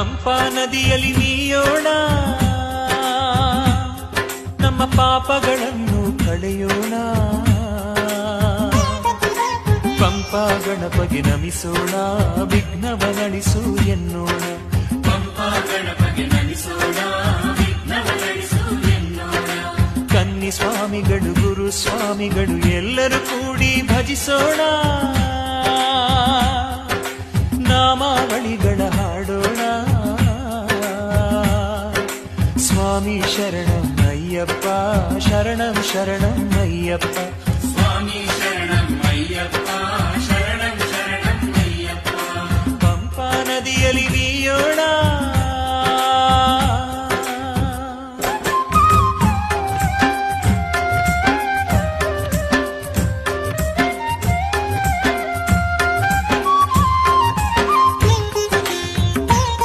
ಪಂಪಾ ನದಿಯಲ್ಲಿ ನೀಯೋಣ, ನಮ್ಮ ಪಾಪಗಳನ್ನು ಕಳೆಯೋಣ. ಪಂಪಾ ಗಣಪಗೆ ನಮಿಸೋಣ, ವಿಘ್ನವನಳಿಸು ಎನ್ನೋಣ. ಪಂಪಾ ಗಣಪಗೆ ನಮಿಸೋಣ, ವಿಘ್ನವನಳಿಸು ಎನ್ನೋಣ. ಕನ್ನಿ ಸ್ವಾಮಿಗಳು ಗುರು ಸ್ವಾಮಿಗಳು ಎಲ್ಲರೂ ಕೂಡಿ ಭಜಿಸೋಣ, ನಾಮಾವಳಿಗಳ ಹಾಡೋಣ. ಸ್ವಾಮಿ ಶರಣಂ ಅಯ್ಯಪ್ಪ, ಶರಣಂ ಶರಣಂ ಅಯ್ಯಪ್ಪ.